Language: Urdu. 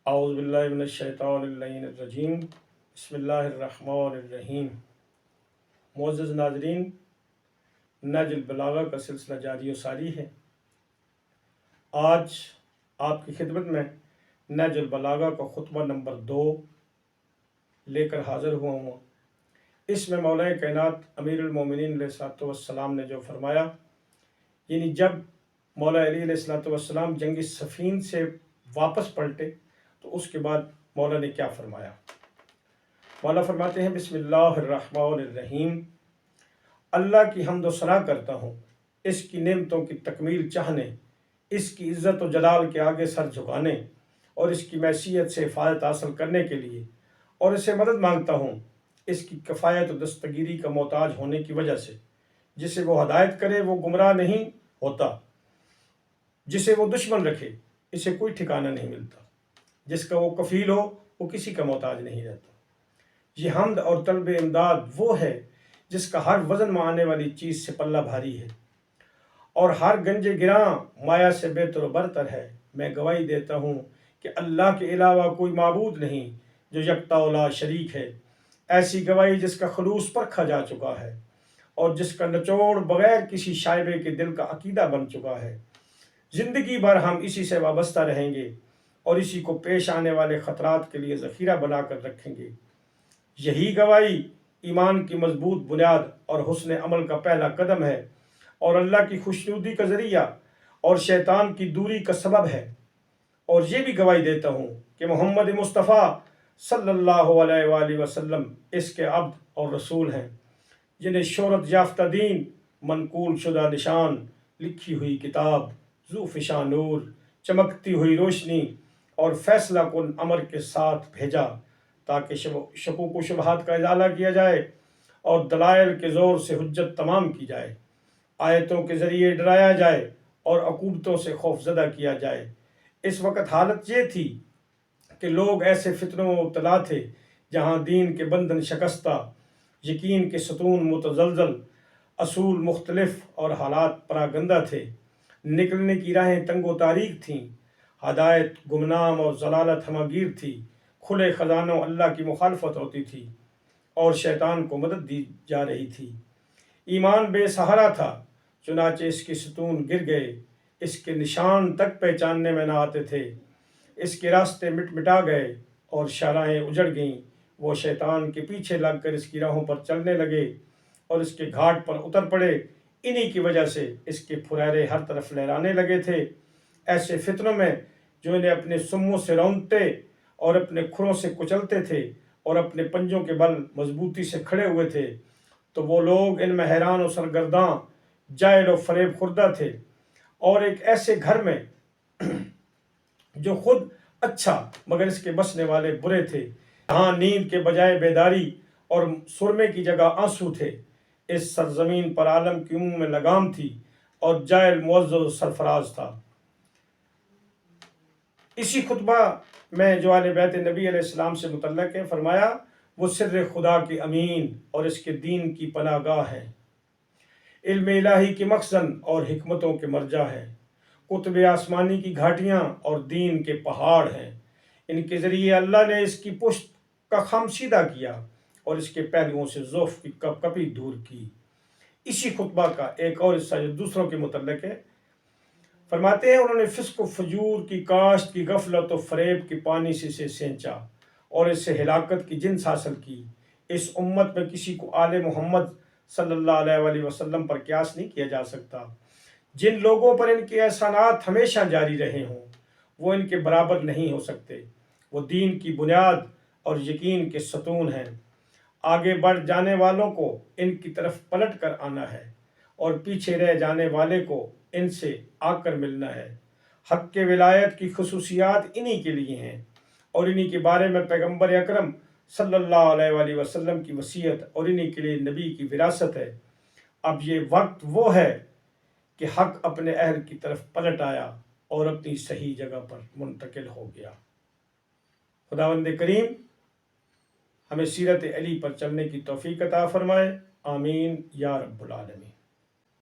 اعوذ باللہ من الشیطان اللعین الرجیم بسم اللہ الرحمن الرحیم۔ معزز ناظرین، نہج البلاغہ کا سلسلہ جاری و ساری ہے۔ آج آپ کی خدمت میں نہج البلاغہ کا خطبہ نمبر 2 لے کر حاضر ہوا ہوں۔ اس میں مولا کائنات امیر المومنین علیہ السلام نے جو فرمایا، یعنی جب مولا علی علیہ السلام جنگ صفین سے واپس پلٹے تو اس کے بعد مولا نے کیا فرمایا۔ مولا فرماتے ہیں بسم اللہ الرحمن الرحیم، اللہ کی حمد و ثنا کرتا ہوں، اس کی نعمتوں کی تکمیل چاہنے، اس کی عزت و جلال کے آگے سر جھکانے اور اس کی معصیت سے حفاظت حاصل کرنے کے لیے، اور اسے مدد مانگتا ہوں اس کی کفایت و دستگیری کا محتاج ہونے کی وجہ سے۔ جسے وہ ہدایت کرے وہ گمراہ نہیں ہوتا، جسے وہ دشمن رکھے اسے کوئی ٹھکانہ نہیں ملتا، جس کا وہ کفیل ہو وہ کسی کا محتاج نہیں رہتا۔ یہ حمد اور طلب امداد وہ ہے جس کا ہر وزن میں آنے والی چیز سے پلہ بھاری ہے اور ہر گنج گراں مایا سے بہتر و برتر ہے۔ میں گواہی دیتا ہوں کہ اللہ کے علاوہ کوئی معبود نہیں جو یکتا لا شریک ہے، ایسی گواہی جس کا خلوص پرکھا جا چکا ہے اور جس کا نچوڑ بغیر کسی شائبے کے دل کا عقیدہ بن چکا ہے۔ زندگی بھر ہم اسی سے وابستہ رہیں گے اور اسی کو پیش آنے والے خطرات کے لیے ذخیرہ بنا کر رکھیں گے۔ یہی گواہی ایمان کی مضبوط بنیاد اور حسن عمل کا پہلا قدم ہے اور اللہ کی خوشنودی کا ذریعہ اور شیطان کی دوری کا سبب ہے۔ اور یہ بھی گواہی دیتا ہوں کہ محمد مصطفیٰ صلی اللہ علیہ وآلہ وسلم اس کے عبد اور رسول ہیں، جنہیں شہرت یافتہ دین، منقول شدہ نشان، لکھی ہوئی کتاب، ذو فشاں نور، چمکتی ہوئی روشنی اور فیصلہ کن امر کے ساتھ بھیجا تاکہ شکوک و شبہات کا ازالہ کیا جائے اور دلائل کے زور سے حجت تمام کی جائے، آیتوں کے ذریعے ڈرایا جائے اور عقوبتوں سے خوف زدہ کیا جائے۔ اس وقت حالت یہ تھی کہ لوگ ایسے فتنوں میں مبتلا تھے جہاں دین کے بندھن شکستہ، یقین کے ستون متزلزل، اصول مختلف اور حالات پراگندہ تھے، نکلنے کی راہیں تنگ و تاریک تھیں، ہدایت گمنام اور ضلالت ہماگیر تھی، کھلے خزانوں اللہ کی مخالفت ہوتی تھی اور شیطان کو مدد دی جا رہی تھی۔ ایمان بے سہارا تھا، چنانچہ اس کے ستون گر گئے، اس کے نشان تک پہچاننے میں نہ آتے تھے، اس کے راستے مٹ مٹا گئے اور شاہراہیں اجڑ گئیں۔ وہ شیطان کے پیچھے لگ کر اس کی راہوں پر چلنے لگے اور اس کے گھاٹ پر اتر پڑے۔ انہی کی وجہ سے اس کے پھریرے ہر طرف لہرانے لگے تھے۔ ایسے فتنوں میں جو انہیں اپنے سموں سے رونتے اور اپنے کھروں سے کچلتے تھے اور اپنے پنجوں کے بل مضبوطی سے کھڑے ہوئے تھے، تو وہ لوگ ان میں حیران و سرگرداں، جاہل و فریب خوردہ تھے، اور ایک ایسے گھر میں جو خود اچھا مگر اس کے بسنے والے برے تھے، جہاں نیند کے بجائے بیداری اور سرمے کی جگہ آنسو تھے۔ اس سرزمین پر عالم کی منہ میں لگام تھی اور جاہل معزز و سرفراز تھا۔ اسی خطبہ میں جو آل بیت نبی علیہ السلام سے متعلق ہے، فرمایا وہ سر خدا کے امین اور اس کے دین کی پناہ گاہ ہے، علم الہی کے مخزن اور حکمتوں کے مرجع ہے، قطب آسمانی کی گھاٹیاں اور دین کے پہاڑ ہیں۔ ان کے ذریعے اللہ نے اس کی پشت کا خم سیدھا کیا اور اس کے پہلوؤں سے ضعف کی کپ کپی دور کی۔ اسی خطبہ کا ایک اور حصہ جو دوسروں کے متعلق ہے، فرماتے ہیں انہوں نے فسق و فجور کی کاشت کی غفلت و فریب کے پانی سے اسے سینچا اور اس سے ہلاکت کی جنس حاصل کی۔ اس امت میں کسی کو آل محمد صلی اللہ علیہ وآلہ وسلم پر قیاس نہیں کیا جا سکتا۔ جن لوگوں پر ان کے احسانات ہمیشہ جاری رہے ہوں وہ ان کے برابر نہیں ہو سکتے۔ وہ دین کی بنیاد اور یقین کے ستون ہیں۔ آگے بڑھ جانے والوں کو ان کی طرف پلٹ کر آنا ہے اور پیچھے رہ جانے والے کو ان سے آ کر ملنا ہے۔ حق کے ولایت کی خصوصیات انہی کے لیے ہیں اور انہی کے بارے میں پیغمبر اکرم صلی اللہ علیہ وآلہ وسلم کی وصیت اور انہی کے لیے نبی کی وراثت ہے۔ اب یہ وقت وہ ہے کہ حق اپنے اہل کی طرف پلٹ آیا اور اپنی صحیح جگہ پر منتقل ہو گیا۔ خداوند کریم ہمیں سیرت علی پر چلنے کی توفیق عطا فرمائے، آمین یا رب العالمین۔